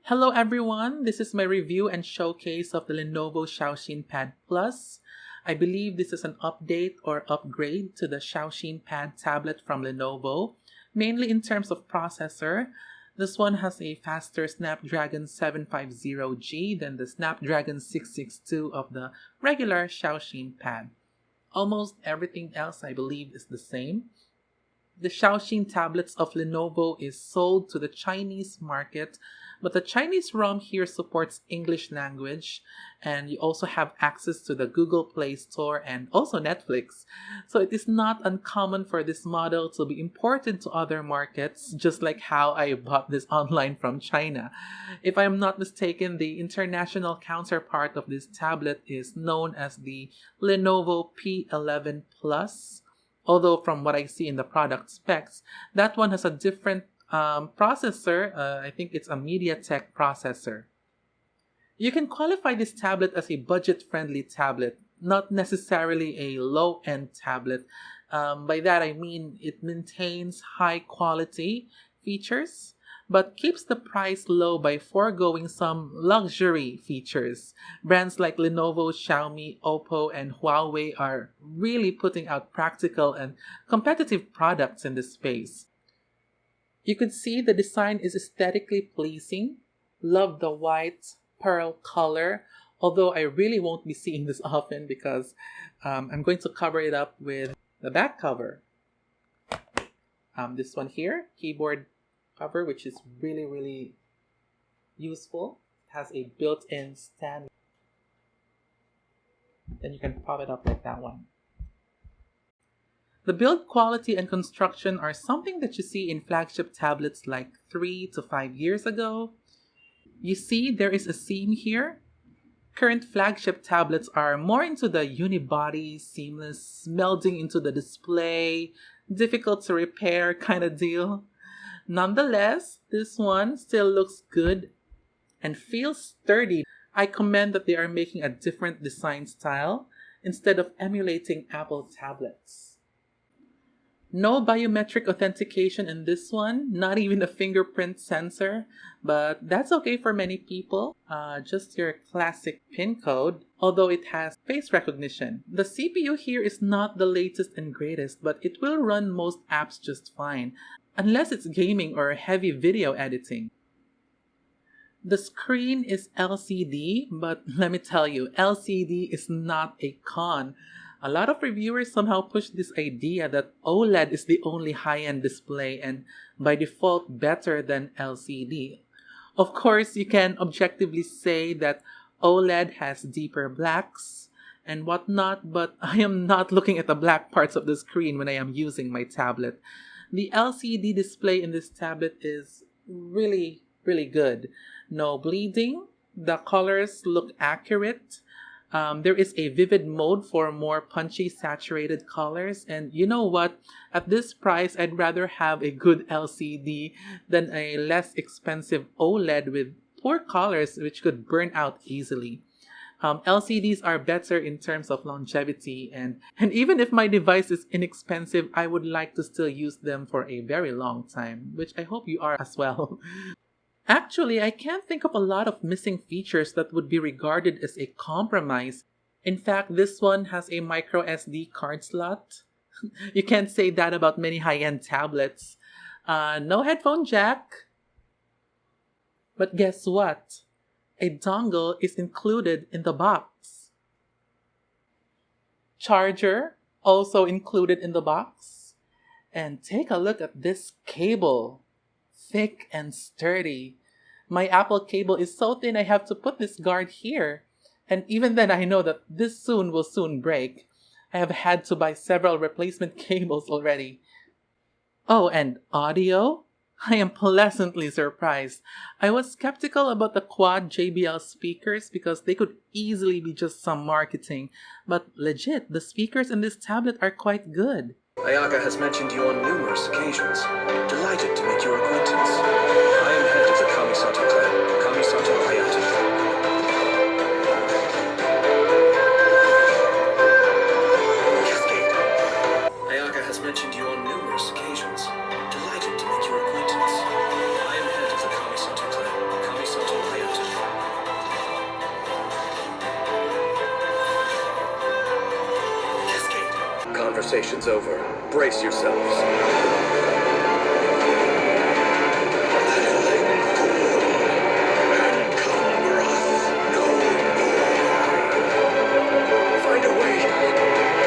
Hello everyone, this is my review and showcase of the Lenovo Xiaoxin Pad Plus. I believe this is an update or upgrade to the Xiaoxin Pad tablet from Lenovo, mainly in terms of processor. This one has a faster Snapdragon 750G than the Snapdragon 662 of the regular Xiaoxin Pad. Almost everything else I believe is the same. The Xiaoxin tablets of Lenovo is sold to the Chinese market, but the Chinese ROM here supports English language, and you also have access to the Google Play Store and also Netflix. So it is not uncommon for this model to be imported to other markets, just like how I bought this online from China. If I am not mistaken, the international counterpart of this tablet is known as the Lenovo P11 Plus. Although from what I see in the product specs, that one has a different processor. I think it's a MediaTek processor. You can qualify this tablet as a budget-friendly tablet, not necessarily a low-end tablet. By that I mean it maintains high-quality features, but keeps the price low by foregoing some luxury features. Brands like Lenovo, Xiaomi, Oppo, and Huawei are really putting out practical and competitive products in this space. You could see the design is aesthetically pleasing. Love the white pearl color, although I really won't be seeing this often because I'm going to cover it up with the back cover. This one here, keyboard cover, which is really useful. It has a built-in stand. Then you can pop it up like that one. The build quality and construction are something that you see in flagship tablets like 3 to 5 years ago. You see there is a seam here. Current flagship tablets are more into the unibody, seamless, melding into the display, difficult to repair kind of deal. Nonetheless, this one still looks good and feels sturdy. I commend that they are making a different design style instead of emulating Apple tablets. No biometric authentication in this one, not even a fingerprint sensor, but that's okay for many people. Just your classic PIN code, although it has face recognition. The CPU here is not the latest and greatest, but it will run most apps just fine, unless it's gaming or heavy video editing. The screen is LCD, but let me tell you, LCD is not a con. A lot of reviewers somehow push this idea that OLED is the only high-end display and by default better than LCD. Of course, you can objectively say that OLED has deeper blacks and whatnot, but I am not looking at the black parts of the screen when I am using my tablet. The LCD display in this tablet is really good. No bleeding. The colors look accurate. There is a vivid mode for more punchy, saturated colors. And you know what? At this price, I'd rather have a good LCD than a less expensive OLED with poor colors which could burn out easily. LCDs are better in terms of longevity, and even if my device is inexpensive, I would like to still use them for a very long time, which I hope you are as well. Actually, I can't think of a lot of missing features that would be regarded as a compromise. In fact, this one has a micro SD card slot. You can't say that about many high-end tablets. No headphone jack. But guess what? A dongle is included in the box. Charger also included in the box. And take a look at this cable. Thick and sturdy. My Apple cable is so thin I have to put this guard here. And even then I know that this will soon break. I have had to buy several replacement cables already. Oh, and audio? I am pleasantly surprised. I was skeptical about the quad JBL speakers because they could easily be just some marketing. But legit, the speakers in this tablet are quite good. Ayaka has mentioned you on numerous occasions. Delighted to make your acquaintance. I am head of the Kamisato clan, Kamisato Hayate. Cascade. Ayaka has mentioned you on numerous occasions. Delighted to make your acquaintance. I am head of the Kamisato clan, Kamisato Conversation's over. Brace yourselves. Find a way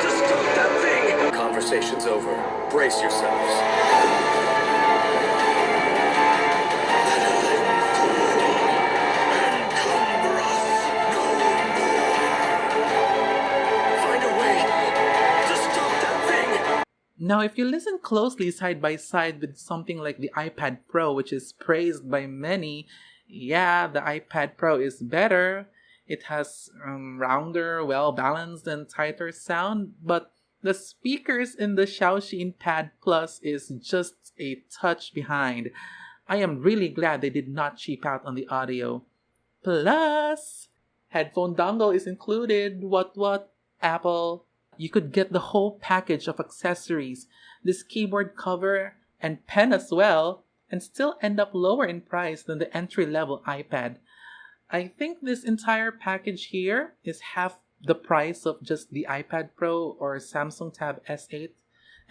to stop that thing! Conversation's over. Brace yourselves. Now, if you listen closely side by side with something like the iPad Pro, which is praised by many, yeah, the iPad Pro is better. It has rounder, well-balanced, and tighter sound, but the speakers in the Xiaoxin Pad Plus is just a touch behind. I am really glad they did not cheap out on the audio. Plus, headphone dongle is included. What, Apple? You could get the whole package of accessories, this keyboard cover and pen as well, and still end up lower in price than the entry-level iPad. I think this entire package here is half the price of just the iPad Pro or Samsung Tab S8,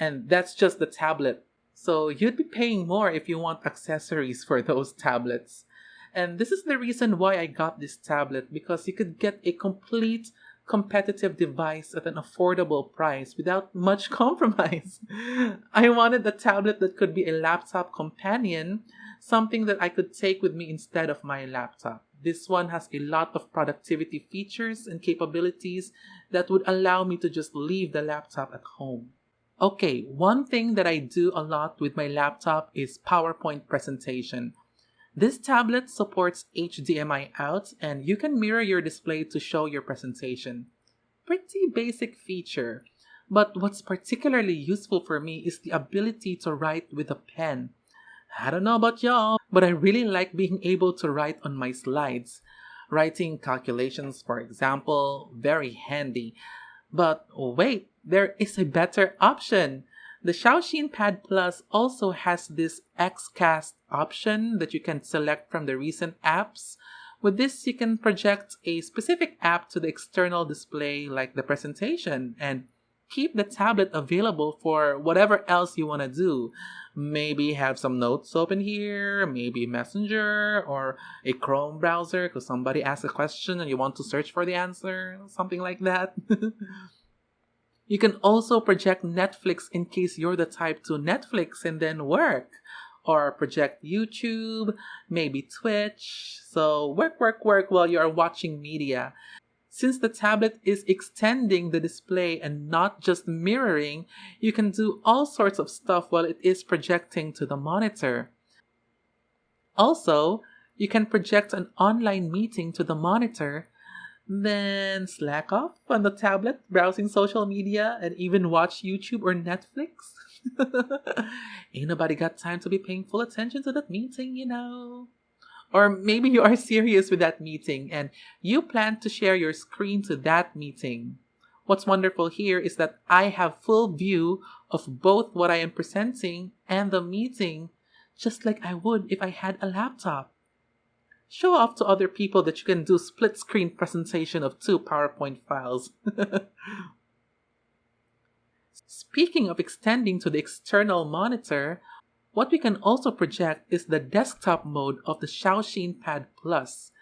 and that's just the tablet. So you'd be paying more if you want accessories for those tablets. And this is the reason why I got this tablet, because you could get a complete competitive device at an affordable price without much compromise. I wanted a tablet that could be a laptop companion, something that I could take with me instead of my laptop. This one has a lot of productivity features and capabilities that would allow me to just leave the laptop at home. Okay, one thing that I do a lot with my laptop is PowerPoint presentation. This tablet supports HDMI out, and you can mirror your display to show your presentation. Pretty basic feature, but what's particularly useful for me is the ability to write with a pen. I don't know about y'all, but I really like being able to write on my slides. Writing calculations, for example, very handy. But wait, there is a better option. The Xiaoxin Pad Plus also has this Excast option that you can select from the recent apps. With this, you can project a specific app to the external display like the presentation and keep the tablet available for whatever else you want to do. Maybe have some notes open here, maybe Messenger or a Chrome browser because somebody asked a question and you want to search for the answer, something like that. You can also project Netflix in case you're the type to Netflix and then work. Or project YouTube, maybe Twitch. So work while you are watching media. Since the tablet is extending the display and not just mirroring, you can do all sorts of stuff while it is projecting to the monitor. Also, you can project an online meeting to the monitor, then slack off on the tablet, browsing social media, and even watch YouTube or Netflix. Ain't nobody got time to be paying full attention to that meeting, you know. Or maybe you are serious with that meeting and you plan to share your screen to that meeting. What's wonderful here is that I have full view of both what I am presenting and the meeting, just like I would if I had a laptop. Show off to other people that you can do split screen presentation of 2 PowerPoint files. Speaking of extending to the external monitor, what we can also project is the desktop mode of the Xiaoxin Pad Plus.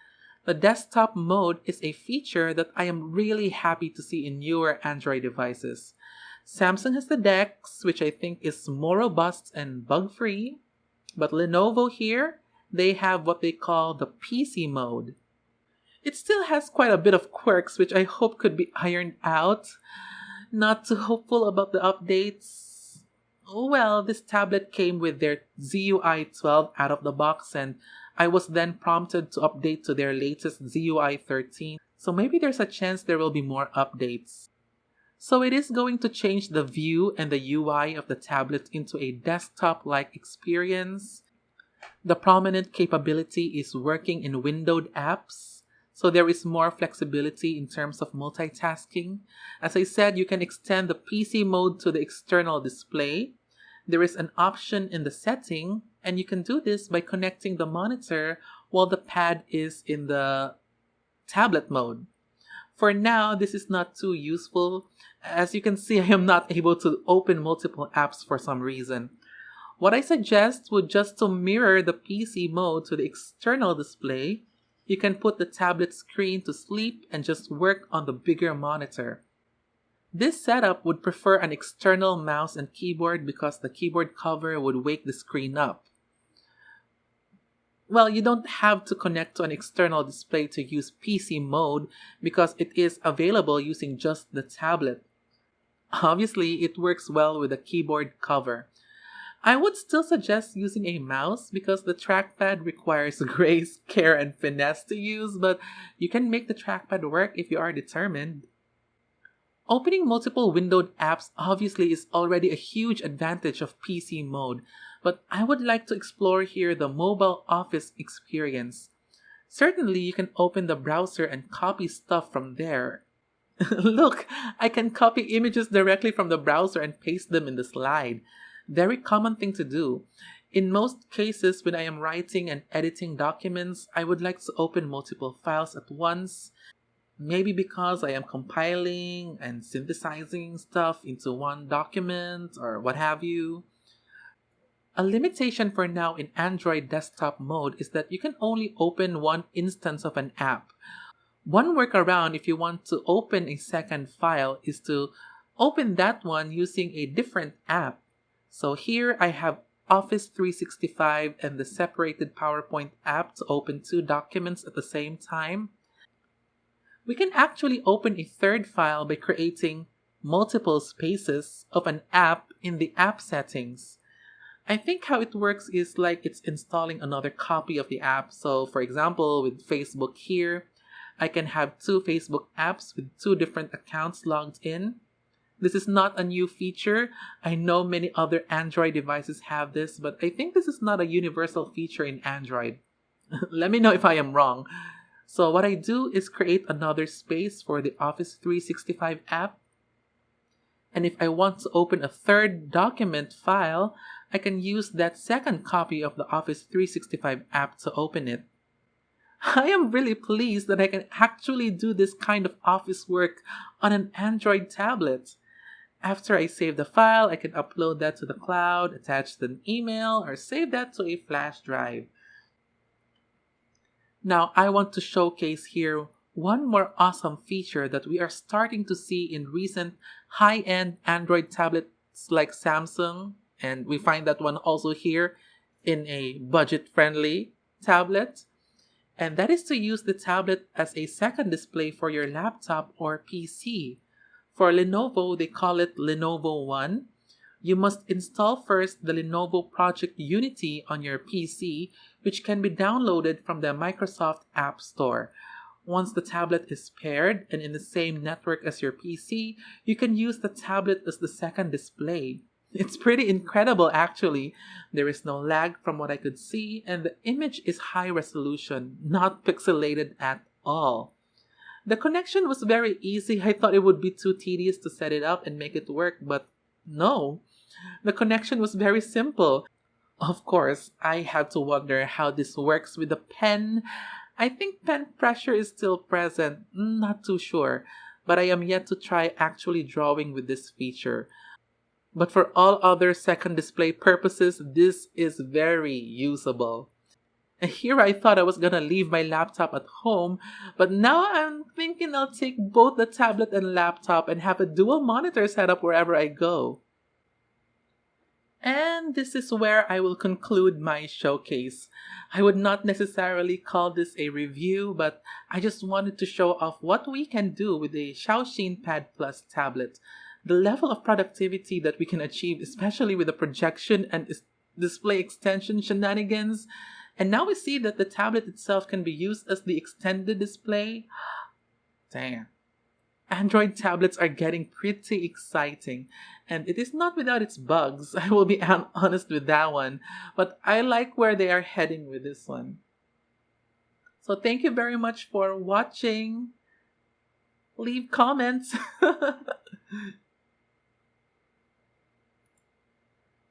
The desktop mode is a feature that I am really happy to see in newer Android devices. Samsung has the DeX, which I think is more robust and bug-free, but Lenovo here, they have what they call the PC mode. It still has quite a bit of quirks which I hope could be ironed out. Not too hopeful about the updates. Well, this tablet came with their ZUI 12 out of the box and I was then prompted to update to their latest ZUI 13. So maybe there's a chance there will be more updates. So it is going to change the view and the UI of the tablet into a desktop-like experience. The prominent capability is working in windowed apps, so there is more flexibility in terms of multitasking. As I said, you can extend the PC mode to the external display. There is an option in the setting, and you can do this by connecting the monitor while the pad is in the tablet mode. For now, this is not too useful. As you can see, I am not able to open multiple apps for some reason. What I suggest would just to mirror the PC mode to the external display. You can put the tablet screen to sleep and just work on the bigger monitor. This setup would prefer an external mouse and keyboard because the keyboard cover would wake the screen up. Well, you don't have to connect to an external display to use PC mode because it is available using just the tablet. Obviously, it works well with a keyboard cover. I would still suggest using a mouse because the trackpad requires grace, care, and finesse to use, but you can make the trackpad work if you are determined. Opening multiple windowed apps obviously is already a huge advantage of PC mode, but I would like to explore here the mobile office experience. Certainly, you can open the browser and copy stuff from there. Look, I can copy images directly from the browser and paste them in the slide. Very common thing to do. In most cases, when I am writing and editing documents, I would like to open multiple files at once. Maybe because I am compiling and synthesizing stuff into one document or what have you. A limitation for now in Android desktop mode is that you can only open one instance of an app. One workaround if you want to open a second file is to open that one using a different app. So here I have Office 365 and the separated PowerPoint app to open two documents at the same time. We can actually open a third file by creating multiple spaces of an app in the app settings. I think how it works is like it's installing another copy of the app. So for example, with Facebook here, I can have two Facebook apps with two different accounts logged in. This is not a new feature. I know many other Android devices have this, but I think this is not a universal feature in Android. Let me know if I am wrong. So what I do is create another space for the Office 365 app. And if I want to open a third document file, I can use that second copy of the Office 365 app to open it. I am really pleased that I can actually do this kind of office work on an Android tablet. After I save the file, I can upload that to the cloud, attach an email, or save that to a flash drive. Now, I want to showcase here one more awesome feature that we are starting to see in recent high-end Android tablets like Samsung, and we find that one also here in a budget-friendly tablet. And that is to use the tablet as a second display for your laptop or PC. For Lenovo, they call it Lenovo One. You must install first the Lenovo Project Unity on your PC, which can be downloaded from the Microsoft App Store. Once the tablet is paired and in the same network as your PC, you can use the tablet as the second display. It's pretty incredible actually. There is no lag from what I could see, and the image is high resolution, not pixelated at all. The connection was very easy. I thought it would be too tedious to set it up and make it work, but no. The connection was very simple. Of course, I had to wonder how this works with the pen. I think pen pressure is still present, not too sure, but I am yet to try actually drawing with this feature. But for all other second display purposes, this is very usable. And here I thought I was gonna leave my laptop at home, but now I'm thinking I'll take both the tablet and laptop and have a dual monitor setup wherever I go. And this is where I will conclude my showcase. I would not necessarily call this a review, but I just wanted to show off what we can do with the Xiaoxin Pad Plus tablet. The level of productivity that we can achieve, especially with the projection and display extension shenanigans. And now we see that the tablet itself can be used as the extended display. Damn. Android tablets are getting pretty exciting, and it is not without its bugs. I will be honest with that one, but I like where they are heading with this one. So thank you very much for watching. Leave comments.